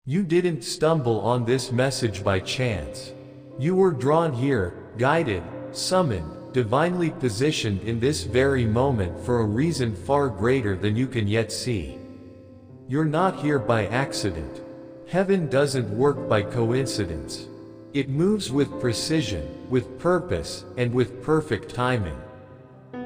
You didn't stumble on this message by chance. You were drawn here, guided, summoned, divinely positioned in this very moment for a reason far greater than you can yet see. You're not here by accident. Heaven doesn't work by coincidence. It moves with precision, with purpose, and with perfect timing.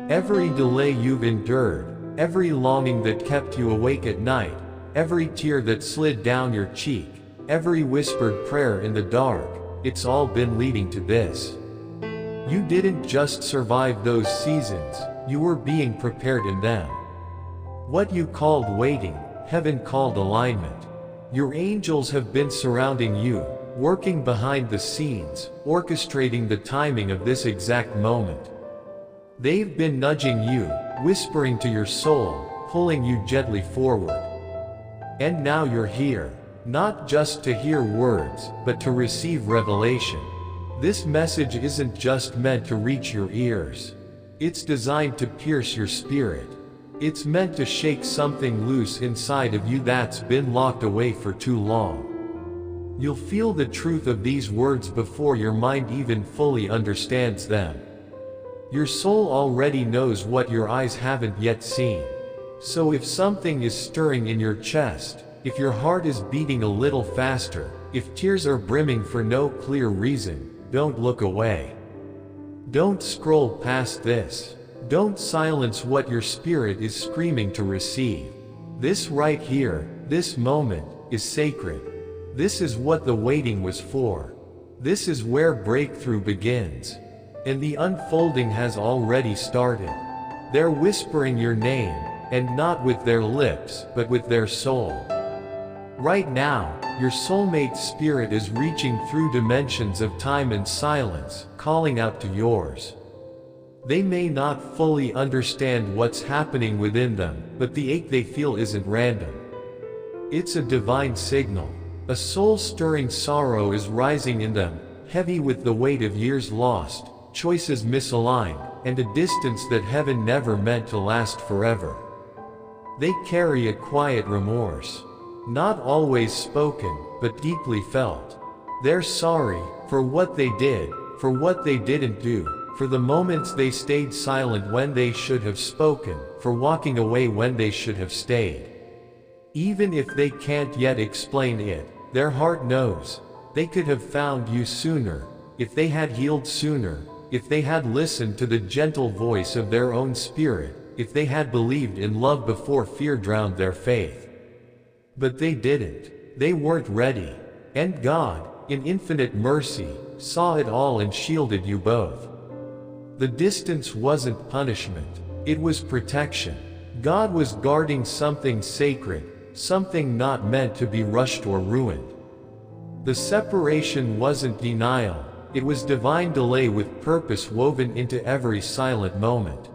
Every delay you've endured, every longing that kept you awake at night, every tear that slid down your cheek, every whispered prayer in the dark, it's all been leading to this. You didn't just survive those seasons, you were being prepared in them. What you called waiting, heaven called alignment. Your angels have been surrounding you, working behind the scenes, orchestrating the timing of this exact moment. They've been nudging you, whispering to your soul, pulling you gently forward. And now you're here, not just to hear words, but to receive revelation. This message isn't just meant to reach your ears. It's designed to pierce your spirit. It's meant to shake something loose inside of you that's been locked away for too long. You'll feel the truth of these words before your mind even fully understands them. Your soul already knows what your eyes haven't yet seen. So if something is stirring in your chest, if your heart is beating a little faster, if tears are brimming for no clear reason, don't look away. Don't scroll past this. Don't silence what your spirit is screaming to receive. This right here, this moment, is sacred. This is what the waiting was for. This is where breakthrough begins. And the unfolding has already started. They're whispering your name, and not with their lips, but with their soul. Right now, your soulmate spirit is reaching through dimensions of time and silence, calling out to yours. They may not fully understand what's happening within them, but the ache they feel isn't random. It's a divine signal. A soul-stirring sorrow is rising in them, heavy with the weight of years lost, choices misaligned, and a distance that heaven never meant to last forever. They carry a quiet remorse. Not always spoken, but deeply felt. They're sorry for what they did, for what they didn't do, for the moments they stayed silent when they should have spoken, for walking away when they should have stayed. Even if they can't yet explain it, their heart knows. They could have found you sooner, if they had healed sooner, if they had listened to the gentle voice of their own spirit, if they had believed in love before fear drowned their faith. But they didn't. They weren't ready. And God, in infinite mercy, saw it all and shielded you both. The distance wasn't punishment. It was protection. God was guarding something sacred, something not meant to be rushed or ruined. The separation wasn't denial. It was divine delay with purpose woven into every silent moment.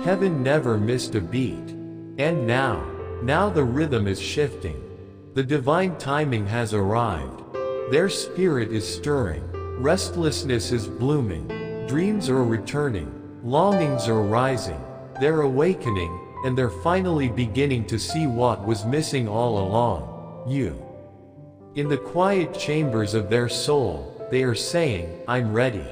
Heaven never missed a beat. And now the rhythm is shifting. The divine timing has arrived. Their spirit is stirring. Restlessness is blooming. Dreams are returning. Longings are rising. They're awakening, and they're finally beginning to see what was missing all along: you. In the quiet chambers of their soul, they are saying, "I'm ready."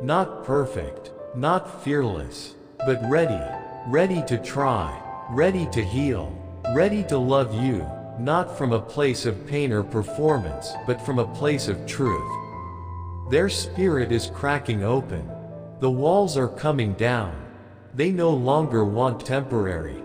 Not perfect, not fearless, but ready. Ready to try. Ready to heal. Ready to love you, not from a place of pain or performance, but from a place of truth. Their spirit is cracking open. The walls are coming down. They no longer want temporary.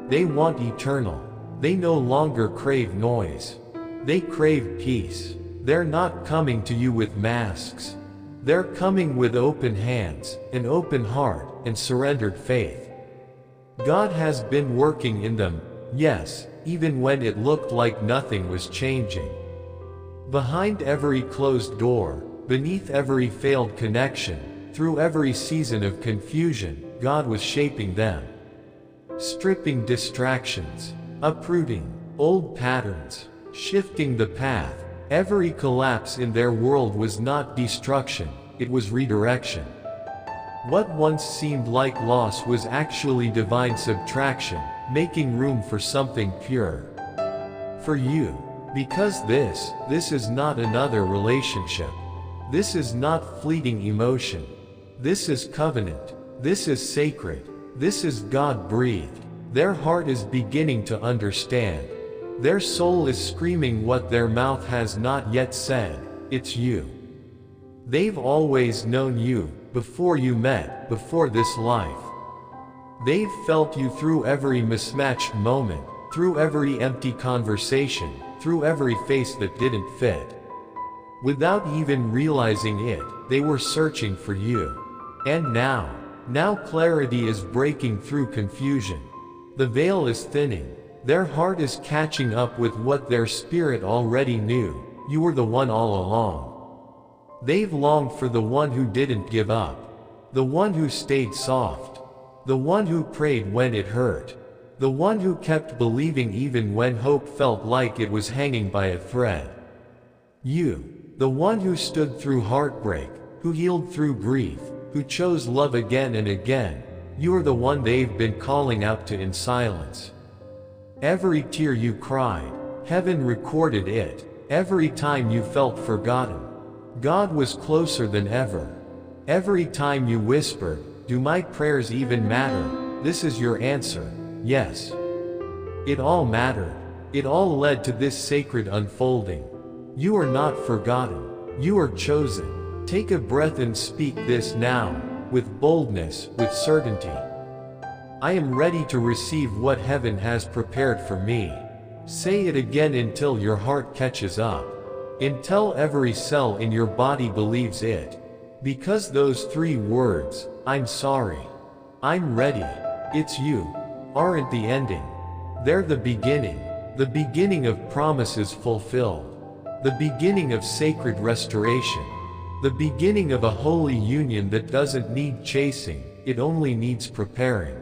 They want eternal. They no longer crave noise. They crave peace. They're not coming to you with masks. They're coming with open hands, an open heart, and surrendered faith. God has been working in them, yes, even when it looked like nothing was changing. Behind every closed door, beneath every failed connection, through every season of confusion, God was shaping them. Stripping distractions, uprooting old patterns, shifting the path. Every collapse in their world was not destruction, it was redirection. What once seemed like loss was actually divine subtraction, making room for something pure. For you. Because this is not another relationship. This is not fleeting emotion. This is covenant. This is sacred. This is God-breathed. Their heart is beginning to understand. Their soul is screaming what their mouth has not yet said. It's you. They've always known you, before you met, before this life. They've felt you through every mismatched moment, through every empty conversation, through every face that didn't fit. Without even realizing it, they were searching for you. And now clarity is breaking through confusion. The veil is thinning. Their heart is catching up with what their spirit already knew. You were the one all along. They've longed for the one who didn't give up. The one who stayed soft. The one who prayed when it hurt. The one who kept believing even when hope felt like it was hanging by a thread. You, the one who stood through heartbreak, who healed through grief, who chose love again and again, you are the one they've been calling out to in silence. Every tear you cried, heaven recorded it. Every time you felt forgotten, God was closer than ever. Every time you whispered, "Do my prayers even matter?" This is your answer, yes. It all mattered. It all led to this sacred unfolding. You are not forgotten. You are chosen. Take a breath and speak this now, with boldness, with certainty. I am ready to receive what heaven has prepared for me. Say it again until your heart catches up. Until every cell in your body believes it. Because those 3 words, "I'm sorry, I'm ready, it's you," aren't the ending. They're the beginning of promises fulfilled. The beginning of sacred restoration. The beginning of a holy union that doesn't need chasing, it only needs preparing.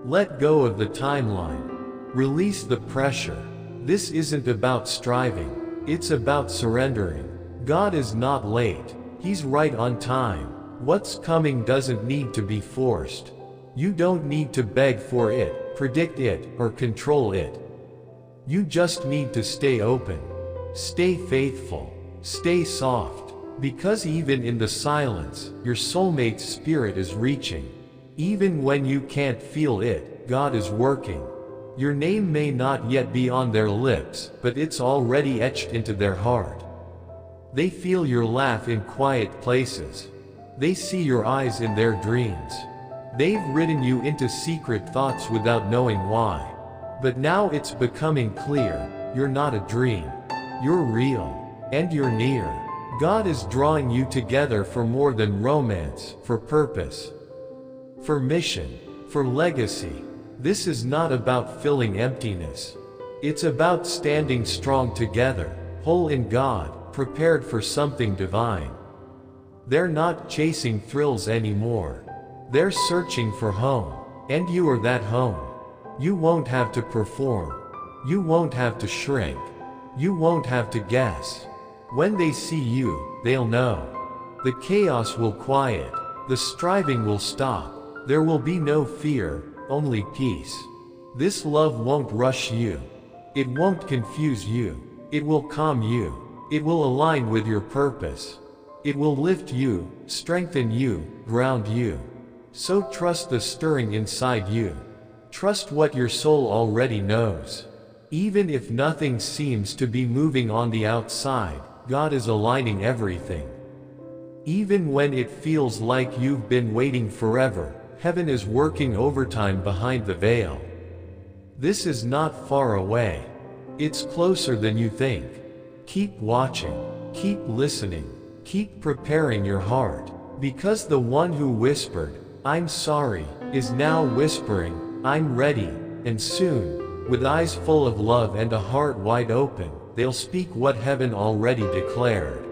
Let go of the timeline. Release the pressure. This isn't about striving. It's about surrendering. God is not late. He's right on time. What's coming doesn't need to be forced. You don't need to beg for it, predict it, or control it. You just need to stay open. Stay faithful. Stay soft. Because even in the silence, your soulmate's spirit is reaching. Even when you can't feel it, God is working. Your name may not yet be on their lips, but it's already etched into their heart. They feel your laugh in quiet places. They see your eyes in their dreams. They've written you into secret thoughts without knowing why. But now it's becoming clear, you're not a dream. You're real. And you're near. God is drawing you together for more than romance, for purpose. For mission, for legacy. This is not about filling emptiness. It's about standing strong together, whole in God, prepared for something divine. They're not chasing thrills anymore. They're searching for home. And you are that home. You won't have to perform. You won't have to shrink. You won't have to guess. When they see you, they'll know. The chaos will quiet. The striving will stop. There will be no fear, only peace. This love won't rush you. It won't confuse you. It will calm you. It will align with your purpose. It will lift you, strengthen you, ground you. So trust the stirring inside you. Trust what your soul already knows. Even if nothing seems to be moving on the outside, God is aligning everything. Even when it feels like you've been waiting forever, heaven is working overtime behind the veil. This is not far away. It's closer than you think. Keep watching. Keep listening. Keep preparing your heart. Because the one who whispered, "I'm sorry," is now whispering, "I'm ready," and soon, with eyes full of love and a heart wide open, they'll speak what heaven already declared.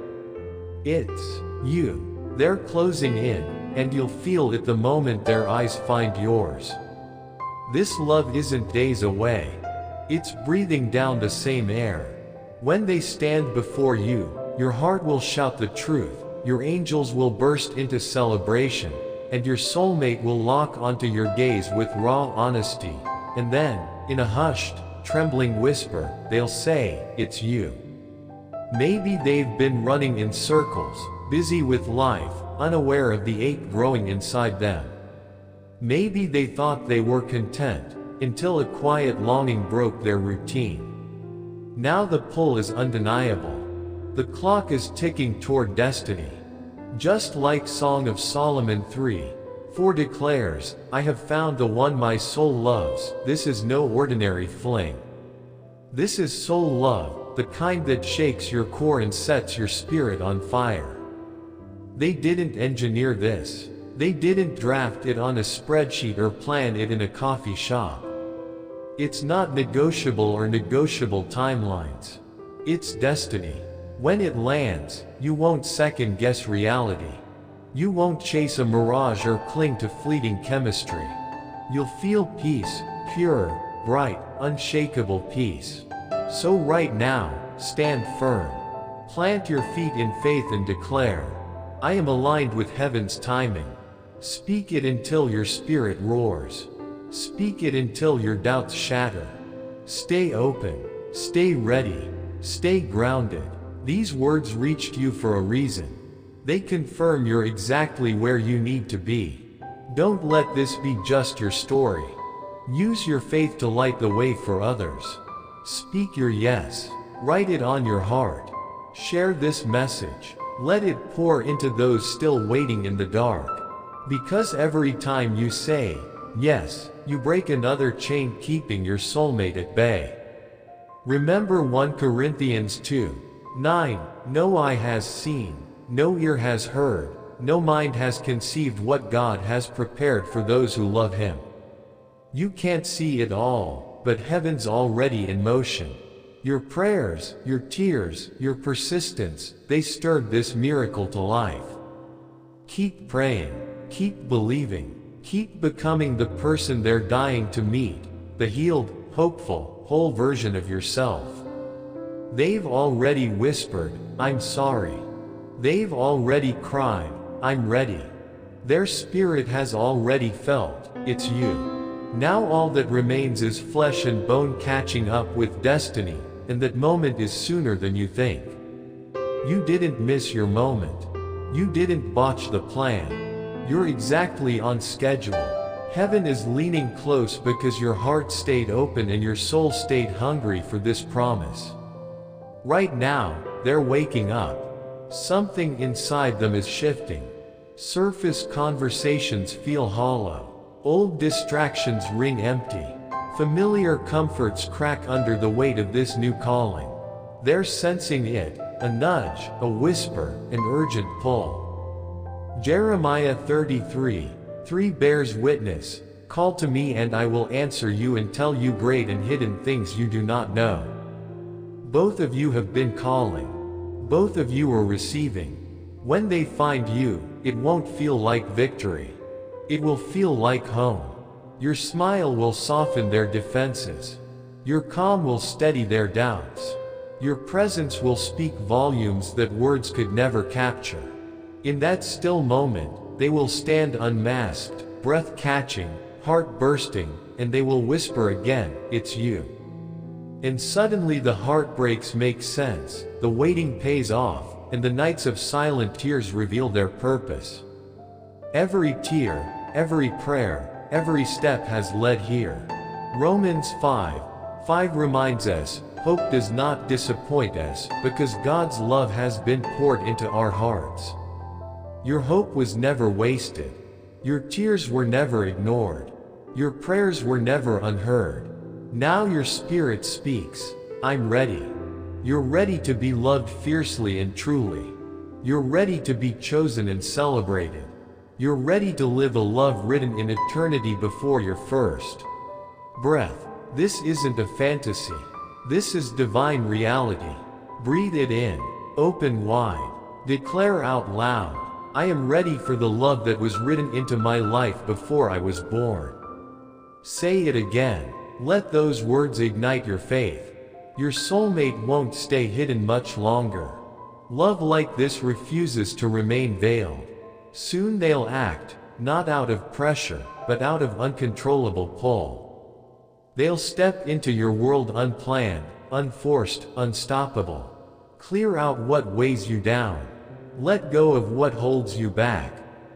It's you. They're closing in, and you'll feel it the moment their eyes find yours. This love isn't days away. It's breathing down the same air. When they stand before you, your heart will shout the truth, your angels will burst into celebration, and your soulmate will lock onto your gaze with raw honesty. And then, in a hushed, trembling whisper, they'll say, "It's you." Maybe they've been running in circles, busy with life, unaware of the ache growing inside them. Maybe they thought they were content, until a quiet longing broke their routine. Now the pull is undeniable. The clock is ticking toward destiny. Just like Song of Solomon 3:4 declares, "I have found the one my soul loves." This is no ordinary fling. This is soul love, the kind that shakes your core and sets your spirit on fire. They didn't engineer this. They didn't draft it on a spreadsheet or plan it in a coffee shop. It's not negotiable or negotiable timelines. It's destiny. When it lands, you won't second-guess reality. You won't chase a mirage or cling to fleeting chemistry. You'll feel peace, pure, bright, unshakable peace. So right now, stand firm. Plant your feet in faith and declare, "I am aligned with heaven's timing." Speak it until your spirit roars. Speak it until your doubts shatter. Stay open. Stay ready. Stay grounded. These words reached you for a reason. They confirm you're exactly where you need to be. Don't let this be just your story. Use your faith to light the way for others. Speak your yes. Write it on your heart. Share this message. Let it pour into those still waiting in the dark. Because every time you say yes, you break another chain keeping your soulmate at bay. Remember 1 Corinthians 2:9, "No eye has seen, no ear has heard, no mind has conceived what God has prepared for those who love Him." You can't see it all, but heaven's already in motion. Your prayers, your tears, your persistence, they stirred this miracle to life. Keep praying, keep believing, keep becoming the person they're dying to meet, the healed, hopeful, whole version of yourself. They've already whispered, "I'm sorry." They've already cried, "I'm ready." Their spirit has already felt, "It's you." Now all that remains is flesh and bone catching up with destiny, and that moment is sooner than you think. You didn't miss your moment. You didn't botch the plan. You're exactly on schedule. Heaven is leaning close because your heart stayed open and your soul stayed hungry for this promise. Right now, they're waking up. Something inside them is shifting. Surface conversations feel hollow. Old distractions ring empty. Familiar comforts crack under the weight of this new calling. They're sensing it, a nudge, a whisper, an urgent pull. Jeremiah 33:3 bears witness, "Call to me and I will answer you and tell you great and hidden things you do not know." Both of you have been calling. Both of you are receiving. When they find you, it won't feel like victory. It will feel like home. Your smile will soften their defenses. Your calm will steady their doubts. Your presence will speak volumes that words could never capture. In that still moment, they will stand unmasked, breath-catching, heart-bursting, and they will whisper again, "It's you." And suddenly the heartbreaks make sense, the waiting pays off, and the nights of silent tears reveal their purpose. Every tear, every prayer, every step has led here. Romans 5:5 reminds us, hope does not disappoint us, because God's love has been poured into our hearts. Your hope was never wasted. Your tears were never ignored. Your prayers were never unheard. Now your spirit speaks, "I'm ready." You're ready to be loved fiercely and truly. You're ready to be chosen and celebrated. You're ready to live a love written in eternity before your first breath. This isn't a fantasy. This is divine reality. Breathe it in. Open wide. Declare out loud, "I am ready for the love that was written into my life before I was born." Say it again. Let those words ignite your faith. Your soulmate won't stay hidden much longer. Love like this refuses to remain veiled. Soon they'll act, not out of pressure, but out of uncontrollable pull. They'll step into your world unplanned, unforced, unstoppable. Clear out what weighs you down. Let go of what holds you back.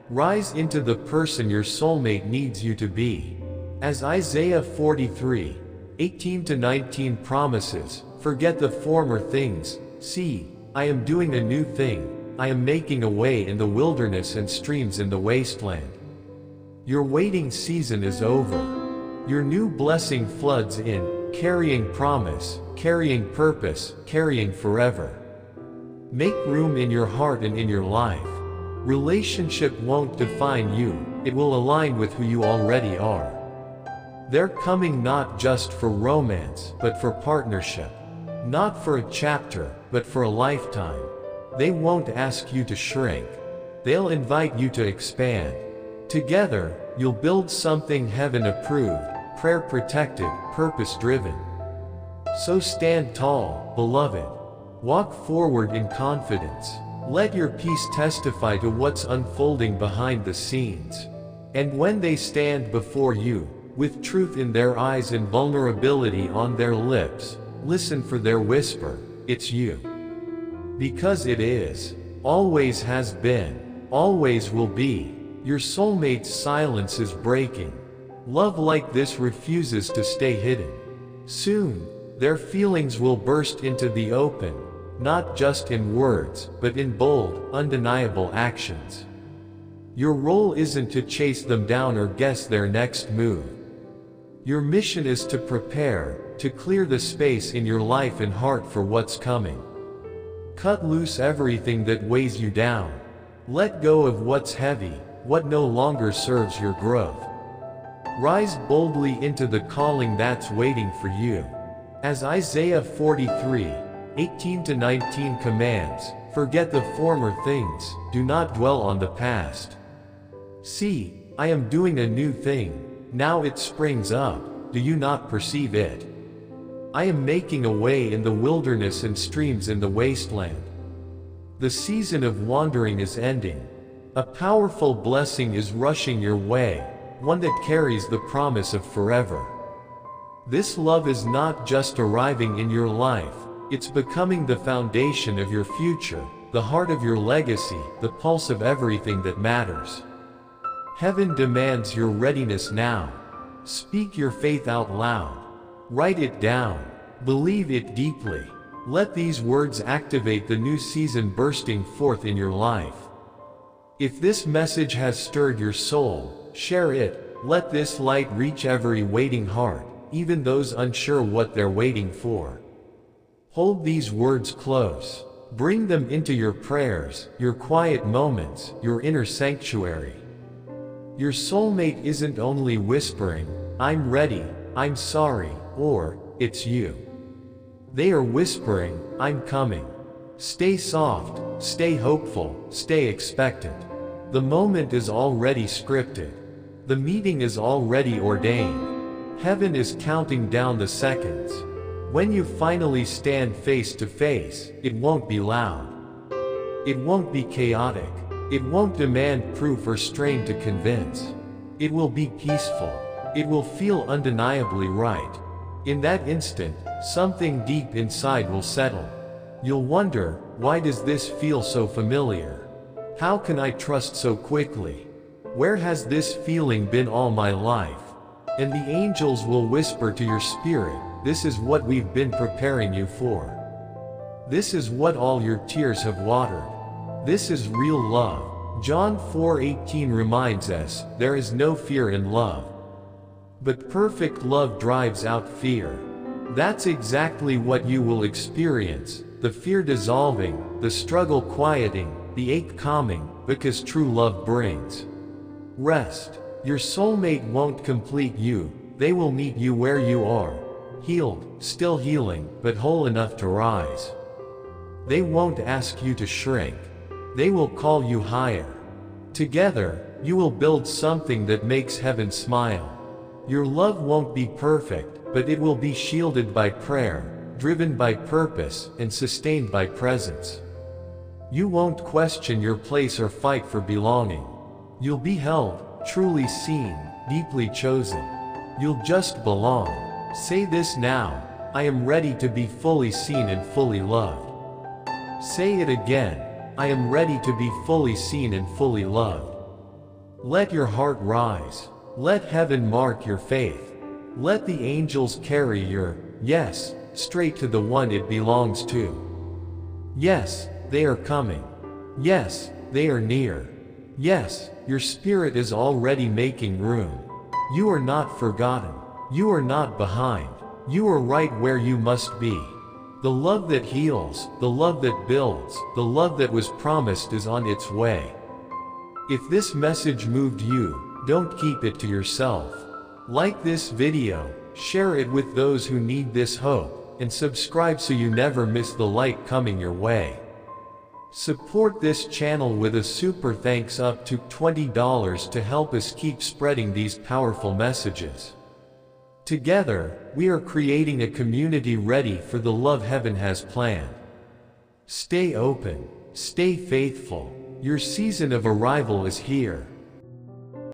Rise into the person your soulmate needs you to be. As Isaiah 43:18-19 promises, forget the former things. See, I am doing a new thing. I am making a way in the wilderness and streams in the wasteland. Your waiting season is over. Your new blessing floods in, carrying promise, carrying purpose, carrying forever. Make room in your heart and in your life. Relationship won't define you, it will align with who you already are. They're coming not just for romance, but for partnership. Not for a chapter, but for a lifetime. They won't ask you to shrink. They'll invite you to expand. Together, you'll build something heaven-approved, prayer-protected, purpose-driven. So stand tall, beloved. Walk forward in confidence. Let your peace testify to what's unfolding behind the scenes. And when they stand before you, with truth in their eyes and vulnerability on their lips, listen for their whisper, it's you. Because it is, always has been, always will be. Your soulmate's silence is breaking. Love like this refuses to stay hidden. Soon, their feelings will burst into the open, not just in words, but in bold, undeniable actions. Your role isn't to chase them down or guess their next move. Your mission is to prepare, to clear the space in your life and heart for what's coming. Cut loose everything that weighs you down. Let go of what's heavy, what no longer serves your growth. Rise boldly into the calling that's waiting for you. As Isaiah 43:18-19 commands, forget the former things, do not dwell on the past. See, I am doing a new thing, now it springs up, do you not perceive it? I am making a way in the wilderness and streams in the wasteland. The season of wandering is ending. A powerful blessing is rushing your way, one that carries the promise of forever. This love is not just arriving in your life, it's becoming the foundation of your future, the heart of your legacy, the pulse of everything that matters. Heaven demands your readiness now. Speak your faith out loud. Write it down. Believe it deeply. Let these words activate the new season bursting forth in your life. If this message has stirred your soul, share it. Let this light reach every waiting heart, even those unsure what they're waiting for. Hold these words close. Bring them into your prayers, your quiet moments, your inner sanctuary. Your soulmate isn't only whispering, "I'm ready, I'm sorry," or, "It's you." They are whispering, "I'm coming." Stay soft, stay hopeful, stay expectant. The moment is already scripted. The meeting is already ordained. Heaven is counting down the seconds. When you finally stand face to face, it won't be loud. It won't be chaotic. It won't demand proof or strain to convince. It will be peaceful. It will feel undeniably right. In that instant, something deep inside will settle. You'll wonder, why does this feel so familiar? How can I trust so quickly? Where has this feeling been all my life? And the angels will whisper to your spirit, this is what we've been preparing you for. This is what all your tears have watered. This is real love. John 4:18 reminds us, there is no fear in love. But perfect love drives out fear. That's exactly what you will experience, the fear dissolving, the struggle quieting, the ache calming, because true love brings rest. Your soulmate won't complete you, they will meet you where you are. Healed, still healing, but whole enough to rise. They won't ask you to shrink. They will call you higher. Together, you will build something that makes heaven smile. Your love won't be perfect, but it will be shielded by prayer, driven by purpose, and sustained by presence. You won't question your place or fight for belonging. You'll be held, truly seen, deeply chosen. You'll just belong. Say this now: I am ready to be fully seen and fully loved. Say it again: I am ready to be fully seen and fully loved. Let your heart rise. Let heaven mark your faith. Let the angels carry your yes straight to the one it belongs to. Yes, they are coming. Yes, they are near. Yes, your spirit is already making room. You are not forgotten. You are not behind. You are right where you must be. The love that heals, the love that builds, the love that was promised is on its way. If this message moved you, don't keep it to yourself. Like this video, share it with those who need this hope, and subscribe so you never miss the light coming your way. Support this channel with a super thanks up to $20 to help us keep spreading these powerful messages. Together, we are creating a community ready for the love heaven has planned. Stay open, stay faithful. Your season of arrival is here.